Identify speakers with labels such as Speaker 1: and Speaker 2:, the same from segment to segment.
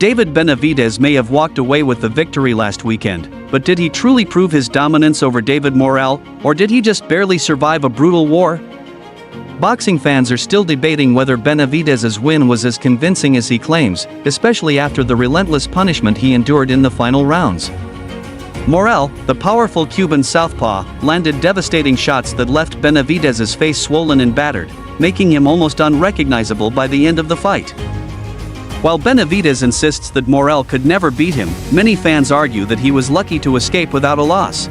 Speaker 1: David Benavidez may have walked away with the victory last weekend, but did he truly prove his dominance over David Morrell, or did he just barely survive a brutal war? Boxing fans are still debating whether Benavidez's win was as convincing as he claims, especially after the relentless punishment he endured in the final rounds. Morrell, the powerful Cuban southpaw, landed devastating shots that left Benavidez's face swollen and battered, making him almost unrecognizable by the end of the fight. While Benavidez insists that Morrell could never beat him, many fans argue that he was lucky to escape without a loss.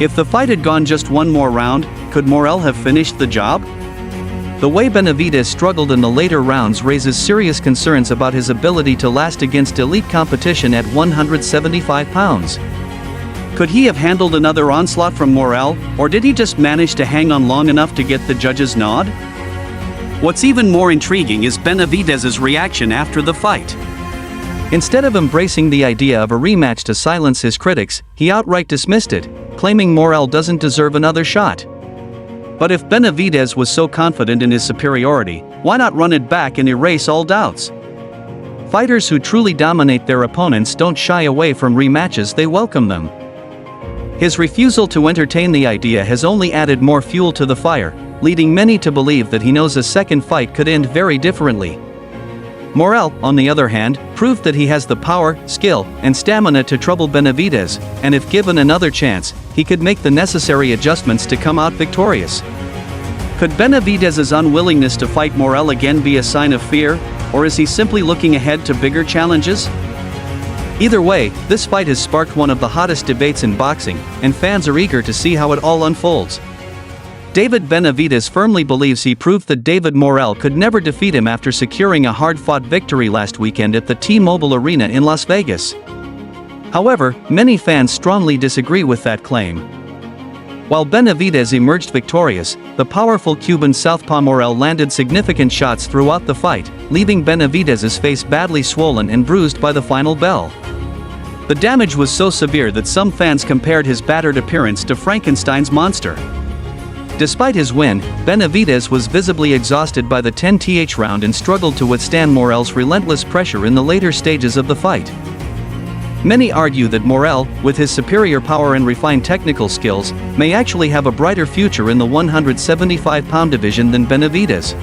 Speaker 1: If the fight had gone just one more round, could Morrell have finished the job? The way Benavidez struggled in the later rounds raises serious concerns about his ability to last against elite competition at 175 pounds. Could he have handled another onslaught from Morrell, or did he just manage to hang on long enough to get the judge's nod? What's even more intriguing is Benavidez's reaction after the fight. Instead of embracing the idea of a rematch to silence his critics, he outright dismissed it, claiming Morrell doesn't deserve another shot. But if Benavidez was so confident in his superiority, why not run it back and erase all doubts? Fighters who truly dominate their opponents don't shy away from rematches, they welcome them. His refusal to entertain the idea has only added more fuel to the fire, leading many to believe that he knows a second fight could end very differently. Morrell, on the other hand, proved that he has the power, skill, and stamina to trouble Benavidez, and if given another chance, he could make the necessary adjustments to come out victorious. Could Benavidez's unwillingness to fight Morrell again be a sign of fear, or is he simply looking ahead to bigger challenges? Either way, this fight has sparked one of the hottest debates in boxing, and fans are eager to see how it all unfolds. David Benavidez firmly believes he proved that David Morrell could never defeat him after securing a hard-fought victory last weekend at the T-Mobile Arena in Las Vegas. However, many fans strongly disagree with that claim. While Benavidez emerged victorious, the powerful Cuban southpaw Morrell landed significant shots throughout the fight, leaving Benavidez's face badly swollen and bruised by the final bell. The damage was so severe that some fans compared his battered appearance to Frankenstein's monster. Despite his win, Benavidez was visibly exhausted by the 10th round and struggled to withstand Morrell's relentless pressure in the later stages of the fight. Many argue that Morrell, with his superior power and refined technical skills, may actually have a brighter future in the 175-pound division than Benavidez.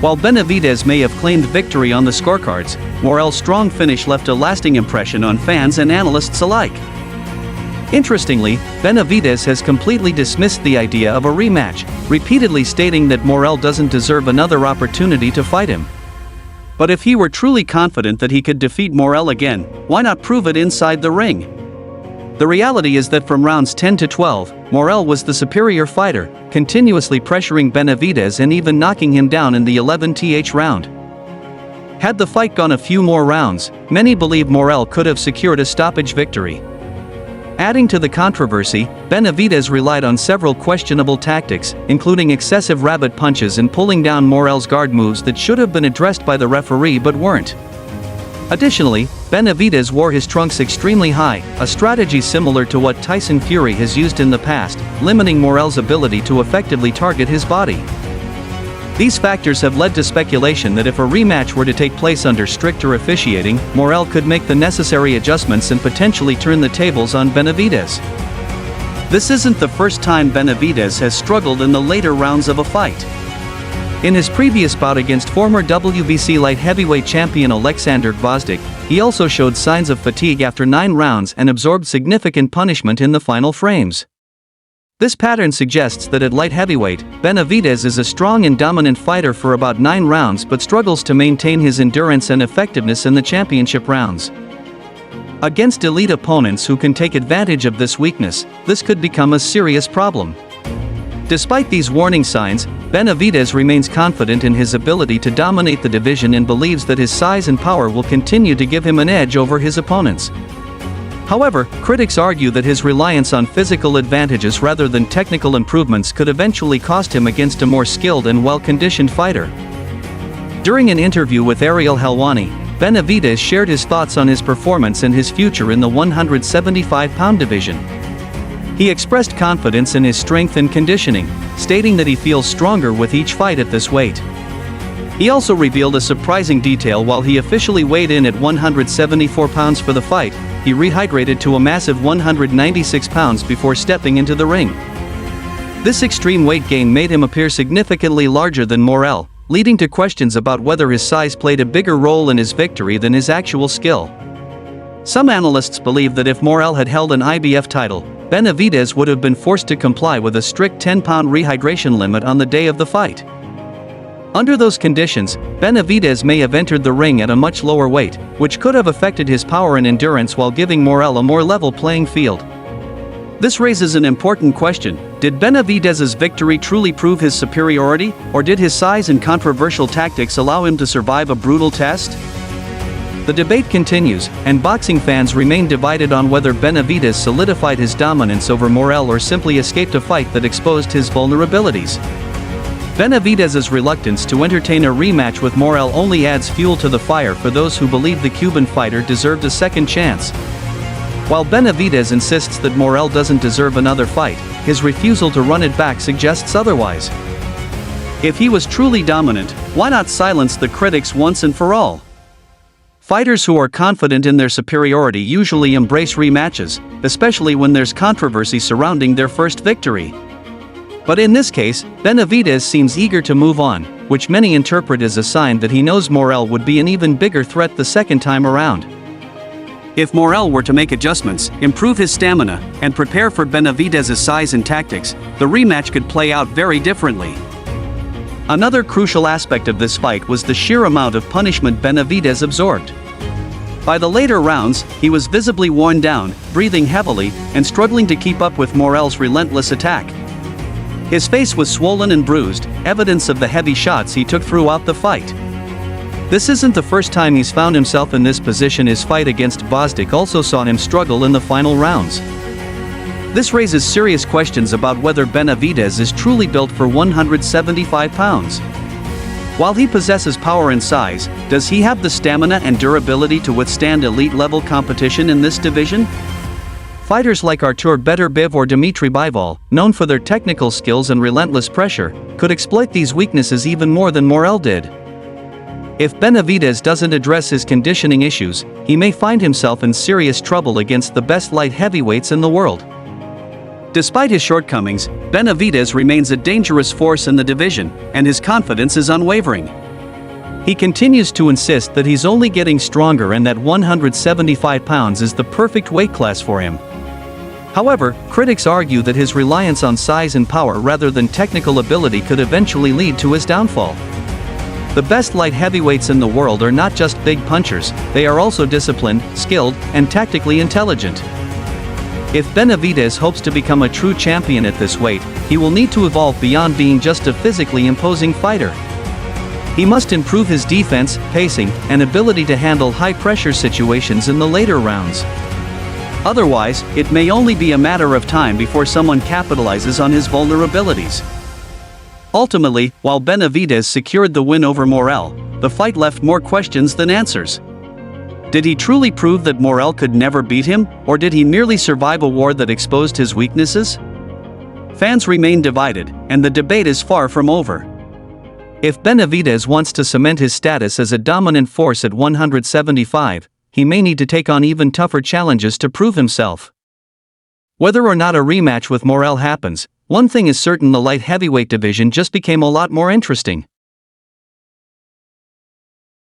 Speaker 1: While Benavidez may have claimed victory on the scorecards, Morrell's strong finish left a lasting impression on fans and analysts alike. Interestingly, Benavidez has completely dismissed the idea of a rematch, repeatedly stating that Morrell doesn't deserve another opportunity to fight him. But if he were truly confident that he could defeat Morrell again, why not prove it inside the ring? The reality is that from rounds 10 to 12, Morrell was the superior fighter, continuously pressuring Benavidez and even knocking him down in the 11th round. Had the fight gone a few more rounds, many believe Morrell could have secured a stoppage victory. Adding to the controversy, Benavidez relied on several questionable tactics, including excessive rabbit punches and pulling down Morrell's guard moves that should have been addressed by the referee but weren't. Additionally, Benavidez wore his trunks extremely high, a strategy similar to what Tyson Fury has used in the past, limiting Morrell's ability to effectively target his body. These factors have led to speculation that if a rematch were to take place under stricter officiating, Morrell could make the necessary adjustments and potentially turn the tables on Benavidez. This isn't the first time Benavidez has struggled in the later rounds of a fight. In his previous bout against former WBC light heavyweight champion Alexander Gvozdyk, he also showed signs of fatigue after 9 rounds and absorbed significant punishment in the final frames. This pattern suggests that at light heavyweight, Benavidez is a strong and dominant fighter for about 9 rounds but struggles to maintain his endurance and effectiveness in the championship rounds. Against elite opponents who can take advantage of this weakness, this could become a serious problem. Despite these warning signs, Benavidez remains confident in his ability to dominate the division and believes that his size and power will continue to give him an edge over his opponents. However, critics argue that his reliance on physical advantages rather than technical improvements could eventually cost him against a more skilled and well-conditioned fighter. During an interview with Ariel Helwani, Benavidez shared his thoughts on his performance and his future in the 175-pound division. He expressed confidence in his strength and conditioning, stating that he feels stronger with each fight at this weight. He also revealed a surprising detail. While he officially weighed in at 174 pounds for the fight, he rehydrated to a massive 196 pounds before stepping into the ring. This extreme weight gain made him appear significantly larger than Morrell, leading to questions about whether his size played a bigger role in his victory than his actual skill. Some analysts believe that if Morrell had held an IBF title, Benavidez would have been forced to comply with a strict 10-pound rehydration limit on the day of the fight. Under those conditions, Benavidez may have entered the ring at a much lower weight, which could have affected his power and endurance while giving Morrell a more level playing field. This raises an important question: did Benavidez's victory truly prove his superiority, or did his size and controversial tactics allow him to survive a brutal test? The debate continues, and boxing fans remain divided on whether Benavidez solidified his dominance over Morrell or simply escaped a fight that exposed his vulnerabilities. Benavidez's reluctance to entertain a rematch with Morrell only adds fuel to the fire for those who believe the Cuban fighter deserved a second chance. While Benavidez insists that Morrell doesn't deserve another fight, his refusal to run it back suggests otherwise. If he was truly dominant, why not silence the critics once and for all? Fighters who are confident in their superiority usually embrace rematches, especially when there's controversy surrounding their first victory. But in this case, Benavidez seems eager to move on, which many interpret as a sign that he knows Morrell would be an even bigger threat the second time around. If Morrell were to make adjustments, improve his stamina, and prepare for Benavidez's size and tactics, the rematch could play out very differently. Another crucial aspect of this fight was the sheer amount of punishment Benavidez absorbed. By the later rounds, he was visibly worn down, breathing heavily, and struggling to keep up with Morrell's relentless attack. His face was swollen and bruised, evidence of the heavy shots he took throughout the fight. This isn't the first time he's found himself in this position. His fight against Bozdik also saw him struggle in the final rounds. This raises serious questions about whether Benavidez is truly built for 175 pounds. While he possesses power and size, does he have the stamina and durability to withstand elite-level competition in this division? Fighters like Artur Beterbiev or Dmitry Bivol, known for their technical skills and relentless pressure, could exploit these weaknesses even more than Morrell did. If Benavidez doesn't address his conditioning issues, he may find himself in serious trouble against the best light heavyweights in the world. Despite his shortcomings, Benavidez remains a dangerous force in the division, and his confidence is unwavering. He continues to insist that he's only getting stronger and that 175 pounds is the perfect weight class for him. However, critics argue that his reliance on size and power rather than technical ability could eventually lead to his downfall. The best light heavyweights in the world are not just big punchers, they are also disciplined, skilled, and tactically intelligent. If Benavidez hopes to become a true champion at this weight, he will need to evolve beyond being just a physically imposing fighter. He must improve his defense, pacing, and ability to handle high-pressure situations in the later rounds. Otherwise, it may only be a matter of time before someone capitalizes on his vulnerabilities. Ultimately, while Benavidez secured the win over Morrell, the fight left more questions than answers. Did he truly prove that Morrell could never beat him, or did he merely survive a war that exposed his weaknesses? Fans remain divided, and the debate is far from over. If Benavidez wants to cement his status as a dominant force at 175, he may need to take on even tougher challenges to prove himself. Whether or not a rematch with Morrell happens, one thing is certain: the light heavyweight division just became a lot more interesting.